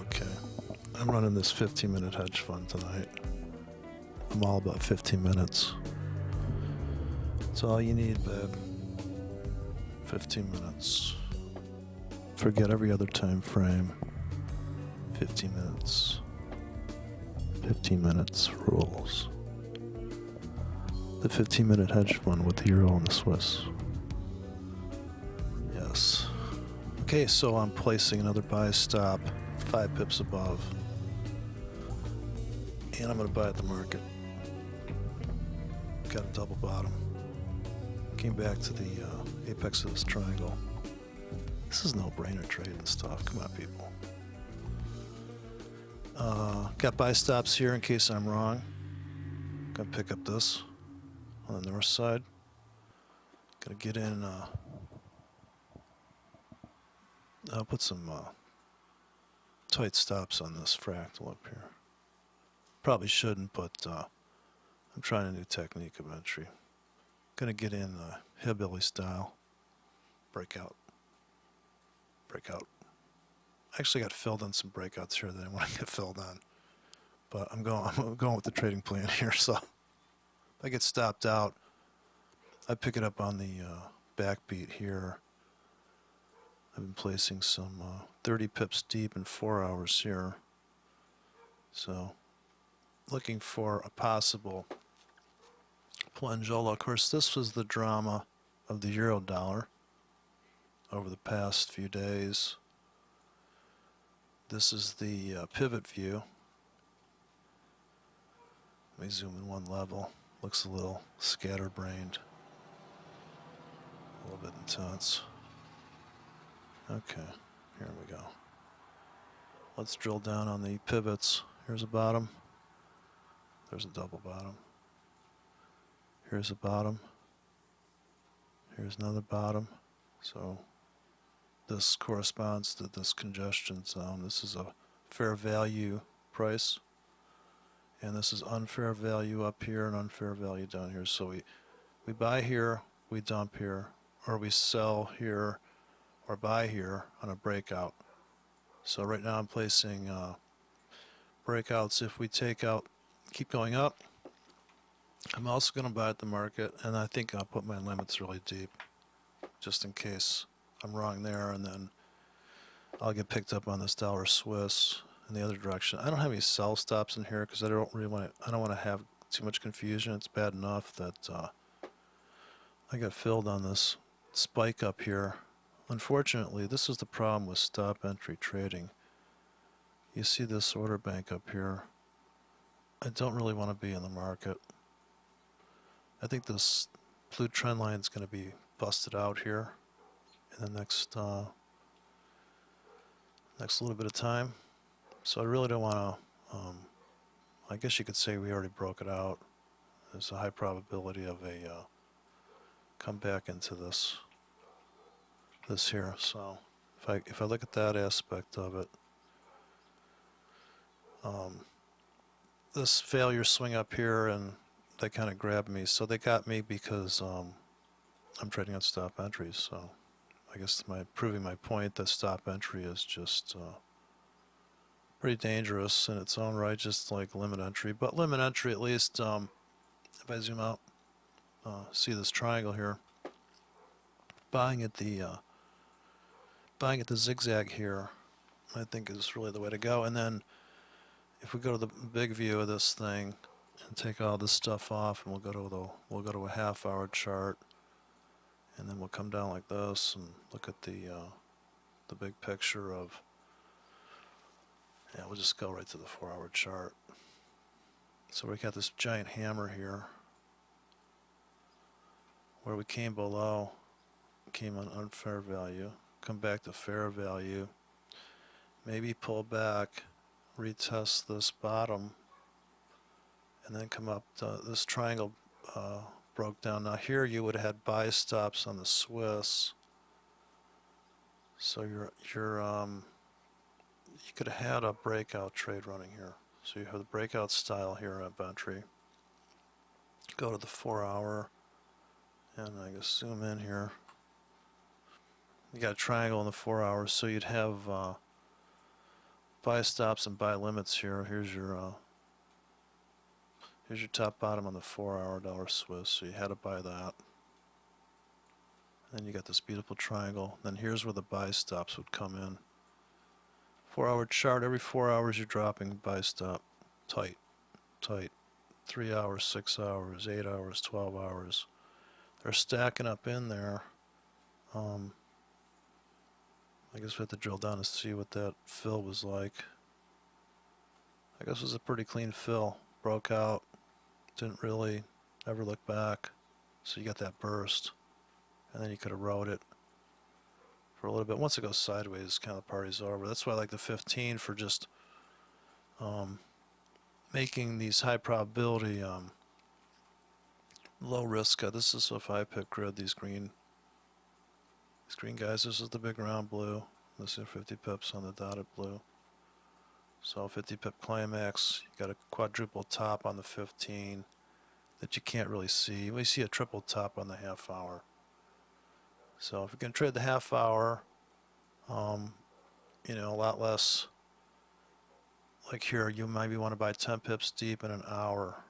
Okay, I'm running this 15-minute hedge fund tonight. I'm all about 15 minutes. That's all you need, babe. 15 minutes. Forget every other time frame. 15 minutes. 15 minutes rules. The 15-minute hedge fund with the euro and the Swiss. Yes. Okay, so I'm placing another buy stop 5 pips above. And I'm going to buy at the market. Got a double bottom. Came back to the apex of this triangle. This is no-brainer trading stuff. Come on, people. Got buy stops here in case I'm wrong. Gonna pick up this on the north side. Gonna get in. I'll put some tight stops on this fractal up here. Probably shouldn't, but I'm trying a new technique of entry. Gonna get in hillbilly style. Breakout. Breakout. Actually got filled on some breakouts here that I want to get filled on. But I'm going with the trading plan here, so if I get stopped out, I pick it up on the backbeat here. I've been placing some 30 pips deep in 4 hours here. So looking for a possible plungeola. Of course, this was the drama of the euro dollar over the past few days. This is the pivot view. Let me zoom in one level. Looks a little scatterbrained. A little bit intense. Okay, here we go. Let's drill down on the pivots. Here's a bottom. There's a double bottom. Here's a bottom. Here's another bottom. So this corresponds to this congestion zone. This is a fair value price. And this is unfair value up here and unfair value down here. So we buy here, we dump here, or we sell here or buy here on a breakout. So right now I'm placing breakouts. If we take out, keep going up, I'm also going to buy at the market, and I think I'll put my limits really deep just in case I'm wrong there, and then I'll get picked up on this dollar Swiss in the other direction. I don't have any sell stops in here because I don't want to have too much confusion. It's bad enough that I got filled on this spike up here. Unfortunately, this is the problem with stop entry trading. You see this order bank up here. I don't really want to be in the market. I think this blue trend line is going to be busted out here in the next little bit of time. So I really don't want to, I guess you could say we already broke it out. There's a high probability of a comeback into this here. So if I look at that aspect of it, this failure swing up here, and they kind of grabbed me. So they got me because I'm trading on stop entries. So I guess proving my point that stop entry is just pretty dangerous in its own right, just like limit entry. But limit entry, at least, if I zoom out, see this triangle here, buying at the zigzag here, I think is really the way to go. And then if we go to the big view of this thing and take all this stuff off, and we'll go to a half-hour chart, and then we'll come down like this and look at the big picture of. Yeah, we'll just go right to the 4-hour chart. So we got this giant hammer here where we came below, came on unfair value, come back to fair value, maybe pull back, retest this bottom, and then come up to this triangle broke down. Now here you would have had buy stops on the Swiss. So you could have had a breakout trade running here. So you have the breakout style here at entry. Go to the 4-hour, and I guess zoom in here. You got a triangle in the 4 hours, so you'd have buy stops and buy limits here. Here's your top bottom on the 4-hour dollar Swiss, so you had to buy that. And then you got this beautiful triangle. Then here's where the buy stops would come in. 4-hour chart, every 4 hours you're dropping buy stop. Tight, tight. 3 hours, 6 hours, 8 hours, 12 hours. They're stacking up in there. I guess we have to drill down to see what that fill was like. I guess it was a pretty clean fill. Broke out. Didn't really ever look back. So you got that burst. And then you could have rode it for a little bit. Once it goes sideways, kind of the party's over. That's why I like the 15 for just making these high probability, low risk. This is a 5-pip grid. These green guys. This is the big round blue. This is 50 pips on the dotted blue. So 50 pip climax. You got a quadruple top on the 15 that you can't really see. We see a triple top on the half hour. So if you can trade the half hour, you know, a lot less. Like here, you maybe want to buy 10 pips deep in an hour.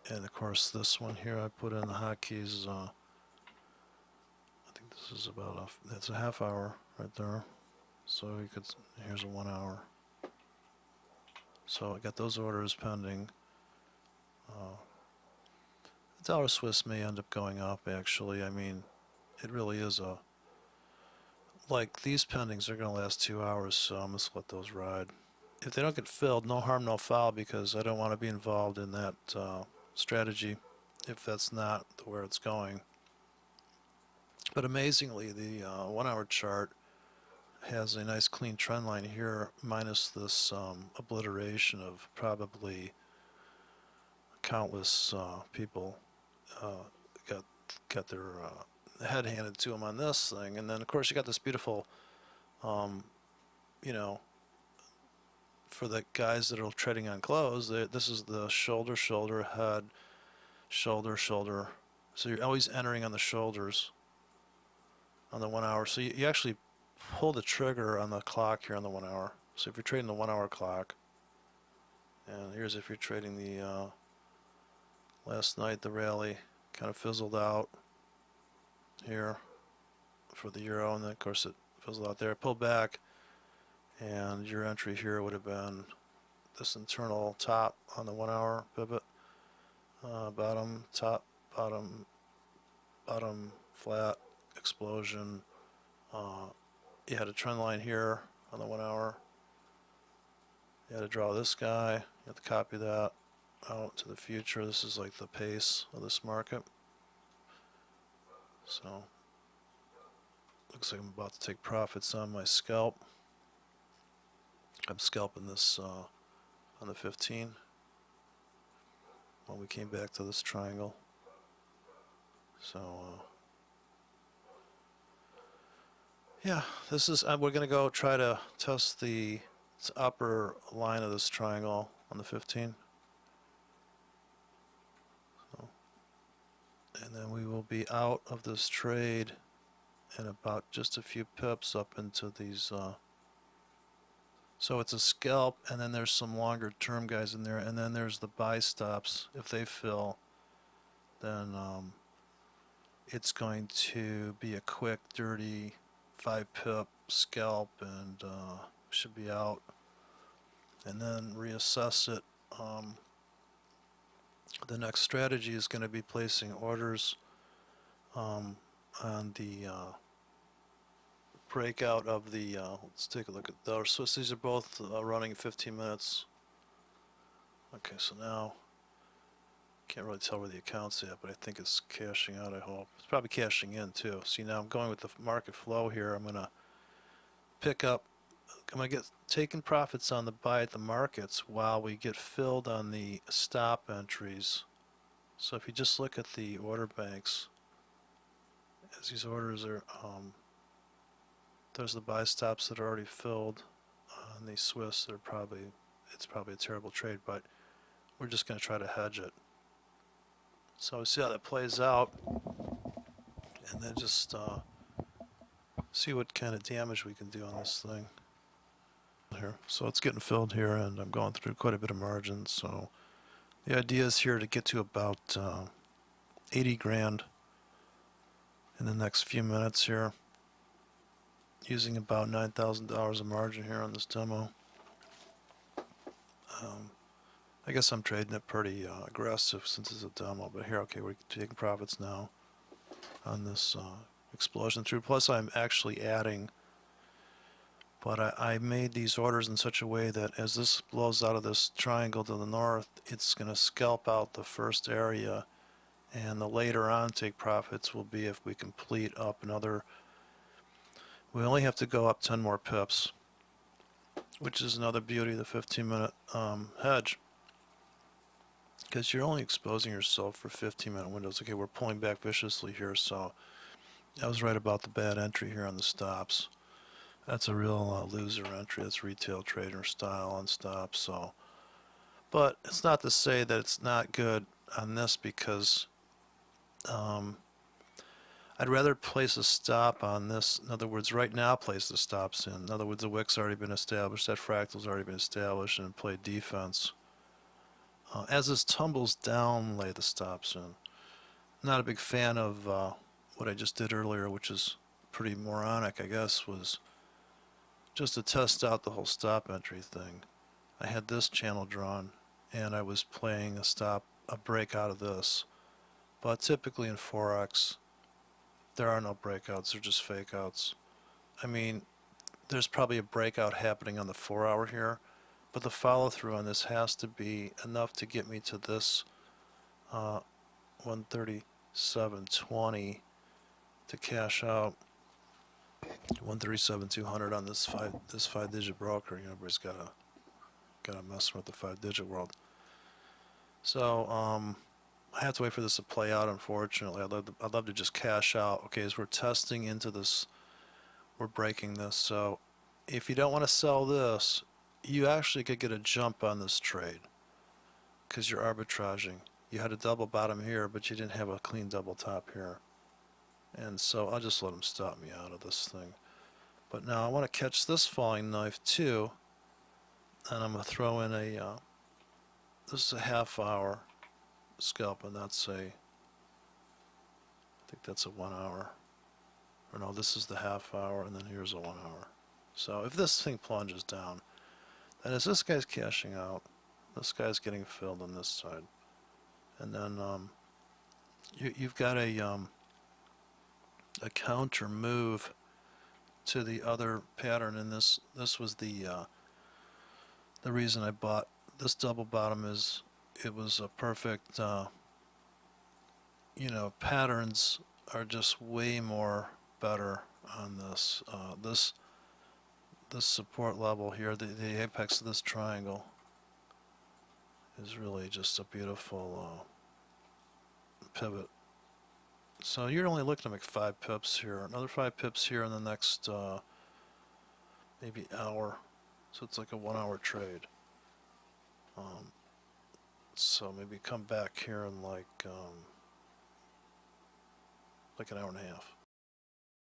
And of course, this one here, I put in the hotkeys. I think this is about that's a half hour right there. So you could, here's a 1 hour. So I got those orders pending. The dollar Swiss may end up going up, actually. I mean, it really is a, like these pendings are going to last 2 hours, so I'm just let those ride. If they don't get filled, no harm, no foul, because I don't want to be involved in that strategy if that's not where it's going. But amazingly, the 1 hour chart has a nice clean trend line here, minus this obliteration of probably countless people got their head handed to them on this thing. And then of course you got this beautiful, you know, for the guys that are trading on close, this is the shoulder, shoulder, head, shoulder, shoulder. So you're always entering on the shoulders on the 1 hour. So you actually pull the trigger on the clock here on the 1 hour. So if you're trading the 1 hour clock, and here's if you're trading the last night, the rally kind of fizzled out here for the euro, and then of course it fizzled out there. Pulled back, and your entry here would have been this internal top on the 1 hour pivot, bottom, top, bottom, bottom, flat, explosion. You had a trend line here on the 1 hour. You had to draw this guy. You have to copy that out to the future. This is like the pace of this market. So looks like I'm about to take profits on my scalp. I'm scalping this on the 15 when we came back to this triangle. So yeah, this is we're gonna go try to test the upper line of this triangle on the 15. So, and then we will be out of this trade in about just a few pips up into these. So it's a scalp, and then there's some longer term guys in there, and then there's the buy stops. If they fill, then it's going to be a quick, dirty 5-pip scalp, and should be out, and then reassess it. The next strategy is going to be placing orders on the breakout of the, let's take a look at those. So these are both running 15 minutes. Okay, so now, can't really tell where the account's at, but I think it's cashing out, I hope. It's probably cashing in too. See, now I'm going with the market flow here. I'm going to pick up, I'm going to get taking profits on the buy at the markets while we get filled on the stop entries. So if you just look at the order banks, as these orders are, there's the buy stops that are already filled on the Swiss. They're probably, it's probably a terrible trade, but we're just going to try to hedge it. So we see how that plays out, and then just see what kind of damage we can do on this thing here. So it's getting filled here, and I'm going through quite a bit of margin. So the idea is here to get to about 80 grand in the next few minutes here, using about $9,000 of margin here on this demo. I guess I'm trading it pretty aggressive since it's a demo, but here, okay, we're taking profits now on this explosion through. Plus, I'm actually adding, but I made these orders in such a way that as this blows out of this triangle to the north, it's going to scalp out the first area, and the later on take profits will be if we complete up another. We only have to go up 10 more pips, which is another beauty of the 15-minute hedge, because you're only exposing yourself for 15-minute windows. Okay, we're pulling back viciously here, so I was right about the bad entry here on the stops. That's a real loser entry. That's retail trader style on stops. So, but it's not to say that it's not good on this, because I'd rather place a stop on this. In other words, right now place the stops in. In other words, the wick's already been established, that fractal's already been established, and play defense. As this tumbles down, lay the stops in. I'm not a big fan of what I just did earlier, which is pretty moronic, I guess, was just to test out the whole stop entry thing. I had this channel drawn, and I was playing a break out of this. But typically in Forex, there are no breakouts, they're just fake outs. I mean, there's probably a breakout happening on the 4-hour here, but the follow through on this has to be enough to get me to this 137.20 to cash out. 137.200 on this five digit broker. You know, everybody's gotta mess with the 5-digit world. So I have to wait for this to play out, unfortunately. I'd love to just cash out. Okay, as we're testing into this, we're breaking this. So if you don't want to sell this, you actually could get a jump on this trade because you're arbitraging. You had a double bottom here, but you didn't have a clean double top here. And so I'll just let them stop me out of this thing. But now I want to catch this falling knife too, and I'm going to throw in a, this is a half-hour scalp, and that's I think that's a 1 hour. Or no, this is the half-hour, and then here's a 1 hour. So if this thing plunges down, then as this guy's cashing out, this guy's getting filled on this side. And then you've got a counter move to the other pattern, and this was the reason I bought this double bottom. Is it was a perfect you know, patterns are just way more better on this this support level here. The apex of this triangle is really just a beautiful pivot. So you're only looking to make 5 pips here, another 5 pips here in the next maybe hour. So it's like a 1 hour trade. So maybe come back here in like an hour and a half.